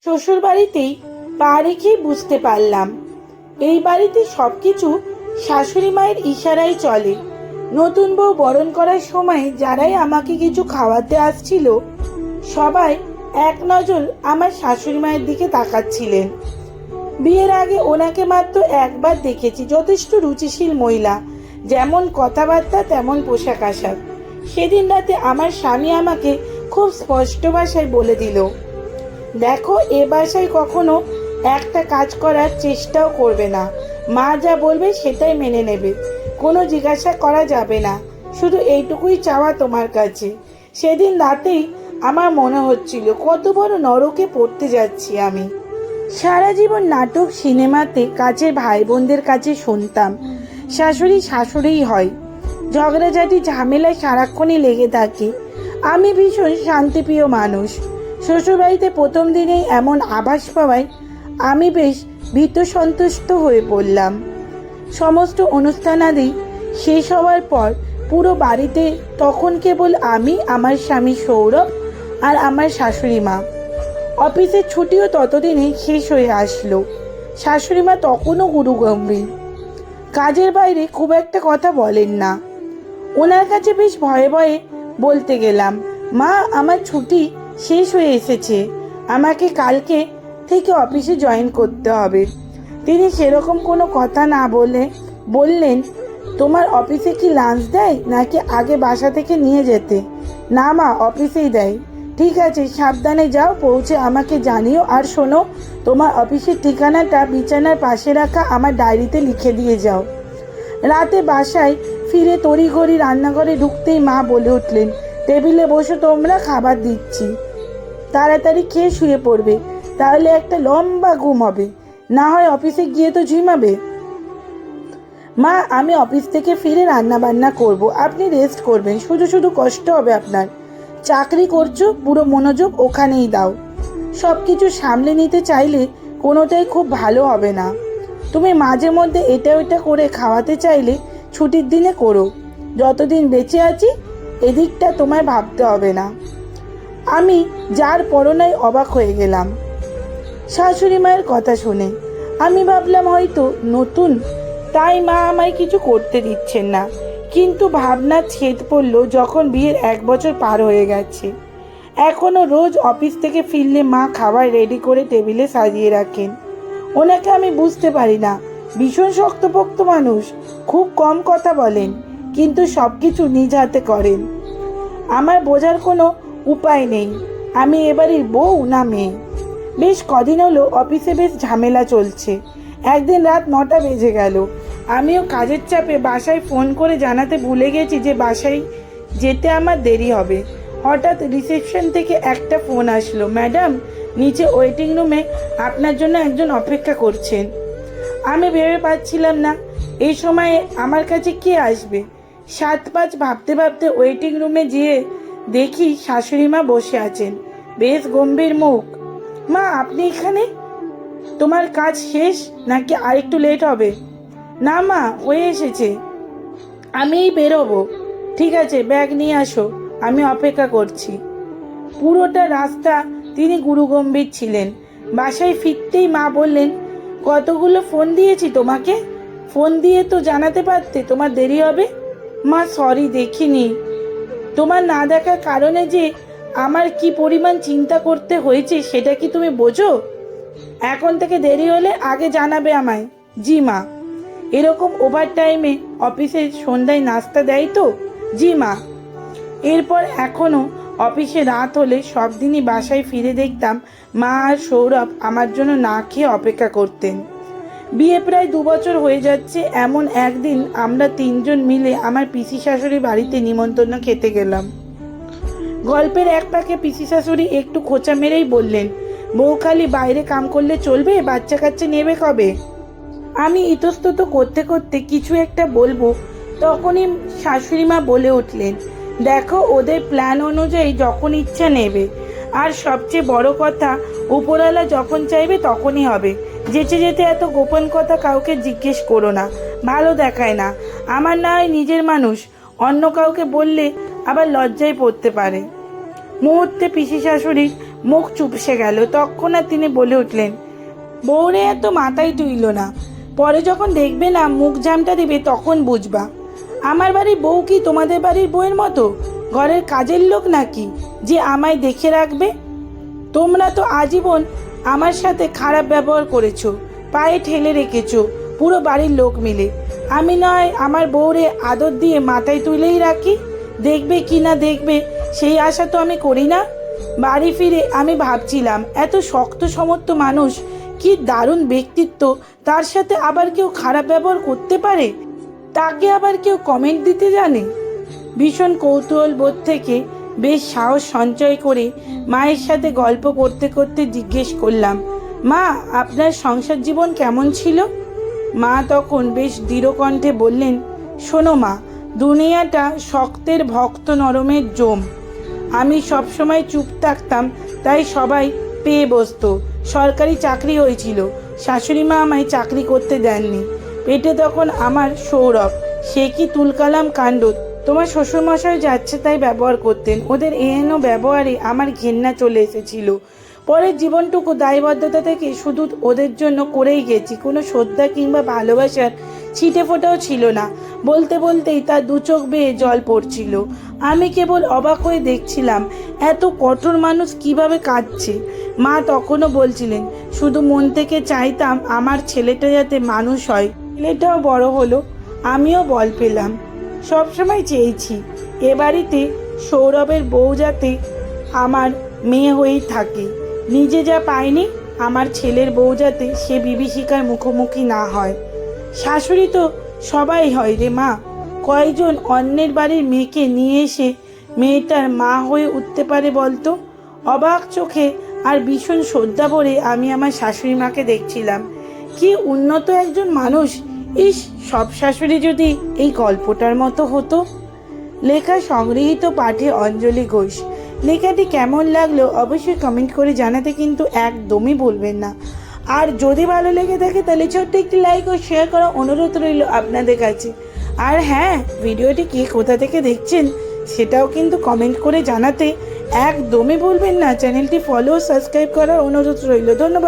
শ্বশুর বাড়িতেই পা রেখেই বুঝতে পারলাম এই বাড়িতে সবকিছু শাশুড়ি মায়ের ইশারায় চলে। নতুন বউ বরণ করার সময় যারাই আমাকে কিছু খাওয়াতে আসছিল সবাই এক নজর আমার শাশুড়ি মায়ের দিকে তাকাচ্ছিলেন। বিয়ের আগে ওনাকে মাত্র একবার দেখেছি, যথেষ্ট রুচিশীল মহিলা, যেমন কথাবার্তা তেমন পোশাক আশাক। সেদিন রাতে আমার স্বামী আমাকে খুব স্পষ্ট ভাষায় বলে দিল, দেখো এ বাসায় কখনো একটা কাজ করার চেষ্টাও করবে না, মা যা বলবে সেটাই মেনে নেবে, কোনো জিজ্ঞাসা করা যাবে না, শুধু এইটুকুই চাওয়া তোমার কাছে। সেদিন রাতেই আমার মনে হচ্ছিল কত বড় নরকে পড়তে যাচ্ছি আমি। সারা জীবন নাটক সিনেমাতে কাছের ভাই বোনদের কাছে শুনতাম শাশুড়ি শাশুড়িই হয়, ঝগড়াঝাটি ঝামেলায় সারাক্ষণই লেগে থাকে। আমি ভীষণ শান্তিপ্রিয় মানুষ। শ্বশুরবাড়িতে প্রথম দিনেই এমন আভাস পাওয়ায় আমি বেশ ভীত সন্তুষ্ট হয়ে পড়লাম। সমস্ত অনুষ্ঠানাদি শেষ হওয়ার পর পুরো বাড়িতে তখন কেবল আমি, আমার স্বামী সৌরভ আর আমার শাশুড়ি মা। অফিসের ছুটিও ততদিনে শেষ হয়ে আসলো। শাশুড়ি মা তখনও গুরুগম্ভীর, কাজের বাইরে খুব একটা কথা বলেন না। ওনার কাছে বেশ ভয়ে ভয়ে বলতে গেলাম, মা আমার ছুটি শেষ হয়ে এসেছে, আমাকে কালকে থেকে অফিসে জয়েন করতে হবে। তিনি সেরকম কোনো কথা না বলে বললেন, তোমার অফিসে কি লাঞ্চ দেয় নাকি আগে বাসা থেকে নিয়ে যেতে? না মা, অফিসেই দেয়। ঠিক আছে, সাবধানে যাও, পৌঁছে আমাকে জানিও। আর শোনো, তোমার অফিসের ঠিকানাটা বিছানার পাশে রাখা আমার ডায়েরিতে লিখে দিয়ে যাও। রাতে বাসায় ফিরে তড়িঘড়ি রান্নাঘরে ঢুকতেই মা বলে উঠলেন, টেবিলে বসে তোমরা, খাবার দিচ্ছি, তাড়াতাড়ি খেয়ে শুয়ে পড়বে, তাহলে একটা লম্বা ঘুম হবে, না হয় অফিসে গিয়ে তো ঝিমাবে। মা, আমি অফিস থেকে ফিরে রান্না বান্না করব, আপনি রেস্ট করবেন, শুধু শুধু কষ্ট হবে আপনার। চাকরি করছো, পুরো মনোযোগ ওখানেই দাও। সব কিছু সামলে নিতে চাইলে কোনোটাই খুব ভালো হবে না। তুমি মাঝে মধ্যে এটা ওইটা করে খাওয়াতে চাইলে ছুটির দিনে করো, যতদিন বেঁচে আছি এদিকটা তোমায় ভাবতে হবে না। আমি যার পরনায় অবাক হয়ে গেলাম শাশুড়ি মায়ের কথা শুনে। আমি ভাবলাম হয়তো নতুন, তাই মা আমায় কিছু করতে দিচ্ছেন না। কিন্তু ভাবনা ছেদ পড়ল যখন বিয়ের 1 বছর পার হয়ে গেছে। এখনও রোজ অফিস থেকে ফিরলে মা খাবার রেডি করে টেবিলে সাজিয়ে রাখেন। ওনাকে আমি বুঝতে পারি না, ভীষণ শক্তপোক্ত মানুষ, খুব কম কথা বলেন, কিন্তু সব কিছু নিজ হাতে করেন। আমার বোঝার কোনো উপায় নেই আমি এবারের বউ না মেয়ে। বেশ কদিন হলো অফিসে বেশ ঝামেলা চলছে। একদিন রাত 9টা বেজে গেল। আমিও কাজের চাপে বাসায় ফোন করে জানাতে ভুলে গেছি যে বাসায় যেতে আমার দেরি হবে। হঠাৎ রিসেপশন থেকে একটা ফোন আসলো, ম্যাডাম নিচে ওয়েটিং রুমে আপনার জন্য একজন অপেক্ষা করছেন। আমি ভেবে পাচ্ছিলাম না এই সময়ে আমার কাছে কে আসবে। 7-5 ভাবতে ভাবতে ওয়েটিং রুমে গিয়ে দেখি শাশুড়ি মা বসে আছেন, বেশ গম্ভীর মুখ। মা, আপনি এখানে? তোমার কাজ শেষ নাকি আরেকটু লেট হবে? না মা, হয়ে এসেছে, আমিই বেরোবো। ঠিক আছে, ব্যাগ নিয়ে আসো, আমি অপেক্ষা করছি। পুরোটা রাস্তা তিনি গুরুগম্ভীর ছিলেন। বাসায় ফিরতেই মা বললেন, কতগুলো ফোন দিয়েছি তোমাকে, ফোন দিয়ে তো জানাতে পারতে তোমার দেরি হবে। মা, সরি, দেখিনি। তোমার না দেখার কারণে যে আমার কি পরিমাণ চিন্তা করতে হয়েছে সেটা কি তুমি বোঝো? এখন থেকে দেরি হলে আগে জানাবে আমায়। জি মা। এরকম ওভার টাইমে অফিসে সন্ধ্যায় নাস্তা দেয় তো? জি মা। এরপর এখনও অফিসে রাত হলে সব দিনই বাসায় ফিরে দেখতাম মা আর সৌরভ আমার জন্য না খেয়ে অপেক্ষা করতেন। বিয়ে প্রায় 2 বছর হয়ে যাচ্ছে। এমন একদিন আমরা 3জন মিলে আমার পিসি শাশুড়ি বাড়িতে নিমন্ত্রণ খেতে গেলাম। গল্পের এক পাকে পিসি শাশুড়ি একটু খোঁচা মেরেই বললেন, বউ খালি বাইরে কাম করলে চলবে, বাচ্চা কাচ্চা নেবে কবে? আমি ইতস্তত করতে করতে কিছু একটা বলবো, তখনই শাশুড়ি মা বলে উঠলেন, দেখো ওদের প্ল্যান অনুযায়ী যখন ইচ্ছা নেবে, আর সবচেয়ে বড় কথা উপরওয়ালা যখন চাইবে তখনই হবে। যেতে যেতে এত গোপন কথা কাউকে জিজ্ঞেস করো না, ভালো দেখায় না। আমার না হয় নিজের মানুষ, অন্য কাউকে বললে আবার লজ্জায় পড়তে পারে। মুহূর্তে পিসি শাশুড়ির মুখ চুপসে গেল। তৎক্ষণাৎ তিনি বলে উঠলেন, বউরে এত মাথায় তুইল না, পরে যখন দেখবে না মুখ জামটা দিবে তখন বুঝবা। আমার বাড়ির বউ কি তোমাদের বাড়ির বউয়ের মতো ঘরের কাজের লোক নাকি যে আমায় দেখে রাখবে? তোমরা তো আজীবন আমার সাথে খারাপ ব্যবহার করেছো, পায়ে ঠেলে রেখেছো পুরো বাড়ির লোক মিলে। আমি নয় আমার বউরে আদর দিয়ে মাথায় তুলেই রাখি, দেখবে কি না দেখবে সেই আশা তো আমি করি না। বাড়ি ফিরে আমি ভাবছিলাম, এত শক্ত সমর্থ মানুষ, কি দারুণ ব্যক্তিত্ব, তার সাথে আবার কেউ খারাপ ব্যবহার করতে পারে, তাকে আবার কেউ কমেন্ট দিতে জানে। ভীষণ কৌতূহল বোধ থেকে বেশ সাহস সঞ্চয় করে মায়ের সাথে গল্প করতে করতে জিজ্ঞেস করলাম, মা আপনার সংসার জীবন কেমন ছিল? মা তখন বেশ দৃঢ় কণ্ঠে বললেন, শোনো মা, দুনিয়াটা শক্তের ভক্ত নরমের জম। আমি সবসময় চুপ থাকতাম, তাই সবাই পেয়ে বসতো। সরকারি চাকরি হয়েছিল, শাশুড়ি মা আমায় চাকরি করতে দেননি। পেটে তখন আমার সৌরভ, সে কি তুলকালাম কাণ্ড। তোমার শ্বশুরমশাই যাচ্ছে তাই ব্যবহার করতেন, ওদের এহেন ব্যবহারে আমার ঘেন্না চলে এসেছিল। পরের জীবনটুকু দায়বদ্ধতা থেকে শুধু ওদের জন্য করেই গেছি, কোনো শ্রদ্ধা কিংবা ভালোবাসার ছিটে ফোটাও ছিল না। বলতে বলতেই তার দু চোখ বেয়ে জল পড়ছিল। আমি কেবল অবাক হয়ে দেখছিলাম, এত কঠোর মানুষ কিভাবে কাঁদছে। মা তখনও বলছিলেন, শুধু মন থেকে চাইতাম আমার ছেলেটা যাতে মানুষ হয়। ছেলেটাও বড় হলো, আমিও বল পেলাম। সবসময় চেয়েছি এ বাড়িতে সৌরভের বউ যাতে আমার মেয়ে হয়েই থাকে। নিজে যা পাইনি, আমার ছেলের বউ যাতে সে বিভীষিকার মুখোমুখি না হয়। শাশুড়ি তো সবাই হয় রে মা, কয়জন অন্যের বাড়ির মেয়েকে নিয়ে এসে মেয়েটার মা হয়ে উঠতে পারে বলতো? অবাক চোখে আর ভীষণ শ্রদ্ধা ভরে আমি আমার শাশুড়ি মাকে দেখছিলাম। কি উন্নত একজন মানুষ! ইস, সব শাশুড়ি যদি এই গল্পটার মতো হতো। লেখা সংগৃহীত, পাঠে অঞ্জলি ঘোষ। লেখাটি কেমন লাগলো অবশ্যই কমেন্ট করে জানাতে কিন্তু একদমই ভুলবেন না। আর যদি ভালো লেগে থাকে তাহলে ছোট্ট একটি লাইক ও শেয়ার করা অনুরোধ রইল আপনাদের কাছে। আর হ্যাঁ, ভিডিওটি কে কোথা থেকে দেখছেন সেটাও কিন্তু কমেন্ট করে জানাতে একদমই ভুলবেন না। চ্যানেলটি ফলো ও সাবস্ক্রাইব করার অনুরোধ রইল। ধন্যবাদ।